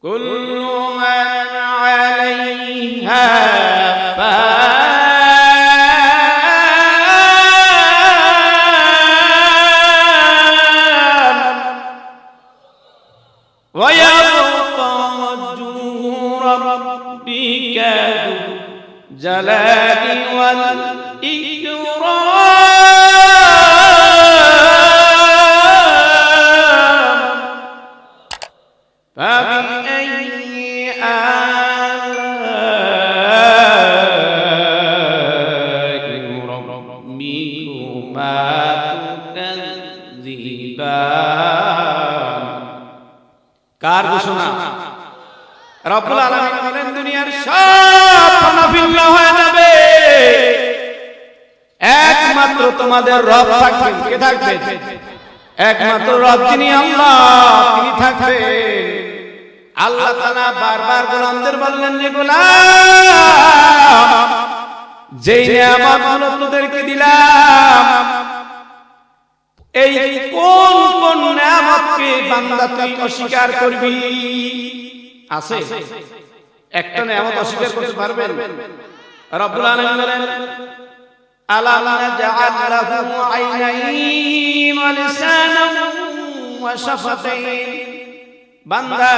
কুল্লু মান আলাইহা ওয়া ইয়াবকা ওয়াজহু রাব্বিকা যুল জালালি ওয়াল কার ঘোষণা? রব্বুল আলামিন বলেন দুনিয়ার সব ফানাফিল্লা হয়ে যাবে, একমাত্র তোমাদের রব থাকবেন। কে থাকবেন? একমাত্র রব যিনি আল্লাহ, তিনি থাকবেন। আল্লাহ তাআলা বারবার গোলামদের বললেন যে গোলাম, যেই নিয়ামতগুলো তোদেরকে দিলাম, এই কোন কোন নিয়ামতকে বান্দা তুই অস্বীকার করবি? আছে একটা নিয়ামত অস্বীকার করতে পারবেন? রব্বুল আলামিন বলেন আলাম নাজআল লাহু আইনাইন ওয়া লিসানান ওয়া শাফাতাইন। বান্দা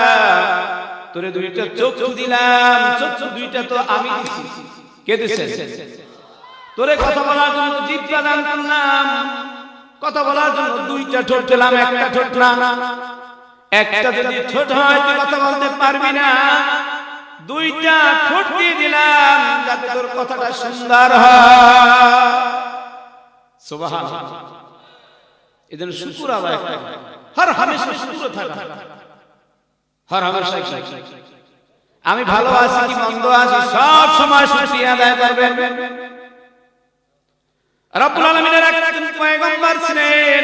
তোরে দুইটা চক্ষু দিলাম, চক্ষু দুইটা তো আমি দিছি। কে দিছে? তোরে কথা বলার জন্য জিহ্বা দান করলাম, কথা বলার জন্য দুইটা ঠোঁট দিলাম, একটা ঠোঁট না। একটা যদি ঠোঁট হয় তুই কথা বলতে পারবি না, দুইটা ঠোঁট দিয়ে দিলাম যাতে তোর কথাটা সুন্দর হয়। সুবহানাল্লাহ। এজন্য শুকর আদায় করা, হর হামেশা শুকর থাকা, হর হামেশা। আমি ভালো আছি কি মন্দ আছি সব সময় শুকরিয়া আদায় করবেন। রব্বুল আলামিনের একজন পয়গম্বর ছিলেন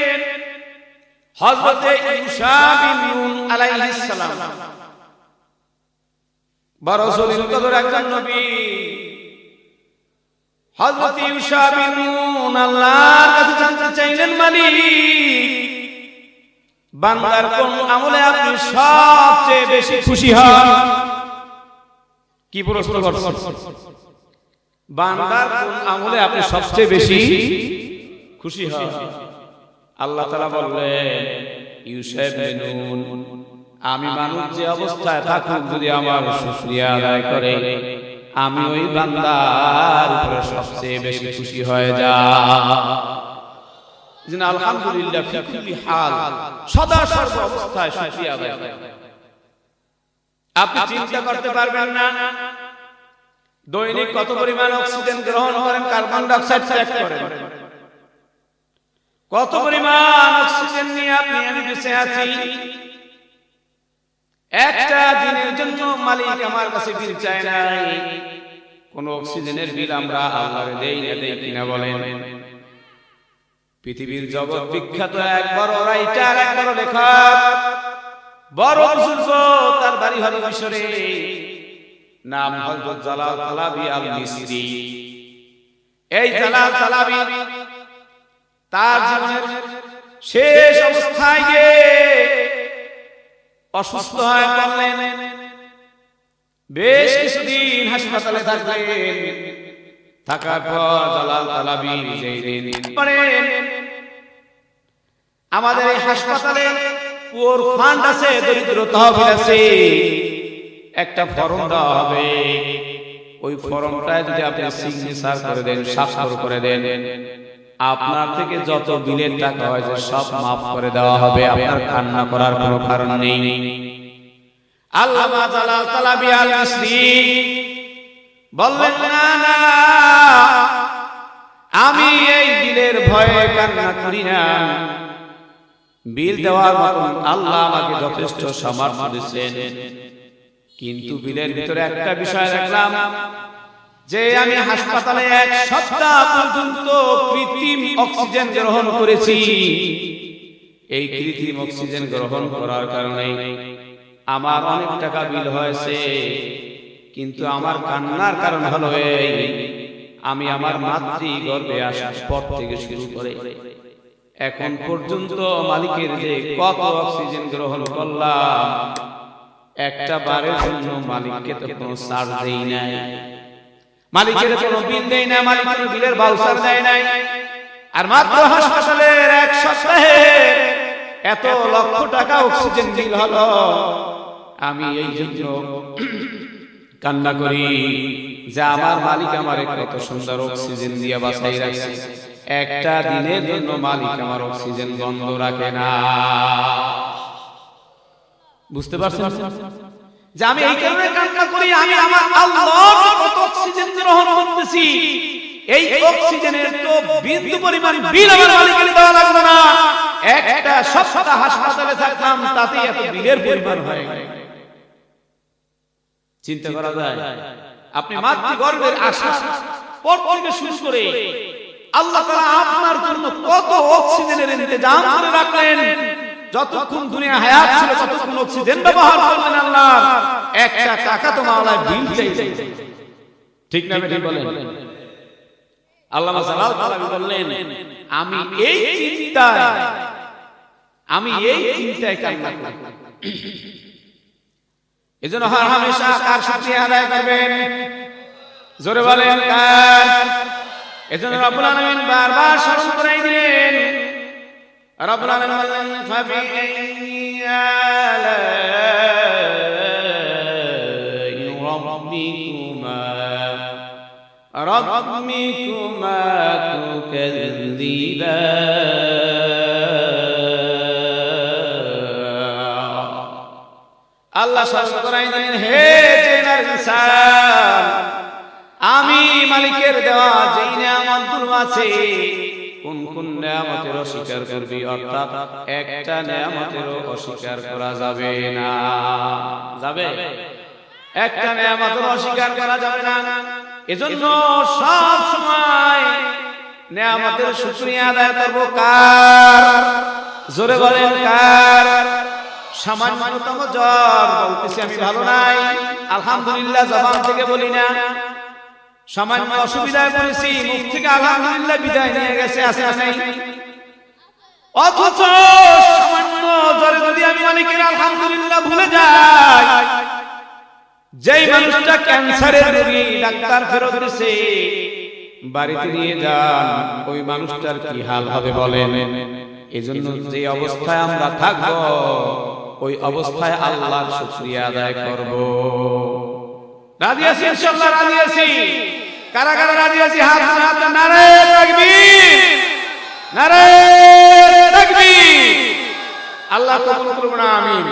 হযরত ঈসা বিন নূন আলাইহিস সালাম, বড় রাসূলের কদর একজন নবী। হযরত ঈসা বিন নূন আল্লাহর কাছে জানতে চাইলেন, মালিক বান্দার কোন আমলে আপনি সবচেয়ে বেশি খুশি হন? কি প্রশ্ন করছেন? বান্দার কোন আমলে আপনি সবচেয়ে বেশি খুশি হন? আল্লাহ তাআলা বললেন, ঈসা ইবনে নূন, আমি মানুষ যে অবস্থায় থাকুক যদি আমার শুকরিয়া আদায় করে, আমি ওই বান্দার উপরে সবচেয়ে বেশি খুশি হয়ে যাই। আলহামদুলিল্লাহ ফি কুল্লি হাল, সদা সর্ব অবস্থায় শুকরিয়া আদায় করেন। আপনি চিন্তা করতে পারবেন না দৈনিক কত পরিমাণ অক্সিজেন গ্রহণ করেন, কার্বন ডাই অক্সাইড ত্যাগ করেন, কত পরিমাণ অক্সিজেন নিয়ে আপনি আমি বেঁচে আছি। একটা দিনের জন্য মালিক আমার কাছে বিল চায় নাই। কোন অক্সিজেনের বিল আমরা আল্লাহকে দেই না, দেই কিনা বলেন? পৃথিবীর জগৎ বিখ্যাত এক বড় রাইটার, এক বড় লেখক, বড় বুজুর্গ, তার বাড়ি হলো মিশরে, নাম হযরত জালাল তালাবি আল মিসরি। এই জালাল তালাবি তার জীবনের শেষ অবস্থায় গিয়ে অসুস্থ হয়ে পড়লেন। বেশ কিছুদিন হাসপাতালে থাকলেন। থাকার পর জালাল তালাবি আমাদের এই হাসপাতালে পুরো ফান্ড আছে, দরিদ্র তহবিল আছে, একটা ফর্ম দেওয়া হবে। ওই ফর্মটায় যদি আপনি সিগনেচার করে দেন, স্বাক্ষর করে দেন, আপনার থেকে যত বিলের টাকা হয়েছে সব মাফ করে দেওয়া হবে। আপনার কান্না করার কোনো কারণ নেই। আল্লামা জালাল তালাবি আল মিসরি বললেন, না না, আমি এই বিলের ভয়ে কান্না করি না। বিল দেওয়ার মতো আল্লাহ আমাকে যথেষ্ট সামর্থ্য দিয়েছেন, কিন্তু বিলের ভিতরে একটা বিষয় দেখলাম যে আমি হাসপাতালে এক সপ্তাহ পর্যন্ত কৃত্রিম অক্সিজেন গ্রহণ করেছি। এই কৃত্রিম অক্সিজেন গ্রহণ করার কারণে আমার অনেক টাকা বিল হয়েছে, কিন্তু আমার কান্নার কারণ হলো এই, আমি আমার মাতৃ গর্ভে আসার পর থেকে শুরু করে এখন পর্যন্ত মালিকের যে কত অক্সিজেন গ্রহণ করলাম, একটা বারের জন্য মালিককে তো কোনো ছাড় দেই নাই, মালিকের কোনো বিল দেই না, মালিক কোনো বিলের বাউচার দেয় নাই। আর মাত্র হাসপাতালের এক সপ্তাহে এত লক্ষ টাকা অক্সিজেন বিল হলো। আমি এই জন্য কান্না করি যে আমার মালিক আমার কত সুন্দর অক্সিজেন দিয়ে বাঁচাই রাখছে, একটা দিনের জন্য মালিক আমার অক্সিজেন বন্ধ রাখে না। বুঝতে পারছেন যে আমি এই কারণে কান্না করি, আমি আমার আল্লাহর কত অক্সিজেন গ্রহণ করতেছি, এই অক্সিজেনের তো বিন্দু পরিমাণ বিল আমার মালিকের দেওয়া লাগবে না। একটা সপ্তাহ হাসপাতালে থাকলাম, তাতে এত বিলের পরিমাণ হয়ে গেল। চিন্তা করা যায়? আপনি মাতৃগর্ভের আশা পর থেকে শুরু করে আল্লাহ তাআলা আপনার জন্য কত অক্সিজেনের ইন্তজাম করে রাখলেন। যতক্ষণ দুনিয়া হায়াত ছিল ততক্ষণ অক্সিজেন ব্যবহার করলেন আল্লাহ, একটা টাকা তো মাওলায় বিল চাই। ঠিক না বেটি বলেন? আল্লামা জালাল তাআলা বললেন আমি এই চিন্তায় কান্না করি। এজন্য হর হামেশা কার শুকরিয়া আদায় করবেন? জোরে বলেন কার? এজন্য রব্বুল আলামিন বারবার স্মরণ করাই দিলেন। রব্বুল আলামিন বললেন ফাবিআইয়ি আলাই রাব্বিকুমা তুকাযযিবান। আল্লাহ স্মরণ করাই দিলেন হে জিনের ইনসান, আমি মালিকের দেওয়া যেই নিয়ামতগুলো আছে কোন কোন নিয়ামতের অস্বীকার করবি? অর্থাৎ একটা নিয়ামতেরও অস্বীকার করা যাবে না। যাবে? একটা নিয়ামতের অস্বীকার করা যাবে না। এজন্য সব সময় নিয়ামতের শুকরিয়া আদায় করব কার? জোরে বলেন কার? সামান্যতম জ্বর বলতেছি আমি ভালো নাই, আলহামদুলিল্লাহ জবান থেকে বলি না। সামান্য অসুবিধায় পড়েছি, মুখ থেকে আলহামদুলিল্লাহ বিদায় নিয়ে গেছে, আছে না নাই? অথচ সামান্য জ্বরে যদি আমি মালিকের আলহামদুলিল্লাহ ভুলে যাই, যেই মানুষটা ক্যান্সারের রোগী ডাক্তার ফেরত দিয়েছে বাড়িতে নিয়ে যান, ওই মানুষটার কি হাল হবে বলেন? এজন্য যে অবস্থায় আমরা থাকব ওই অবস্থায় আল্লাহর শুকরিয়া আদায় করব। রাজি আছি? ইনশাআল্লাহ রাজি আছি। কারা কারা রাজি আছি? হাত হাত নারে তাকবীর, নারে তাকবীর। আল্লাহ কবুল করুন, আমিন।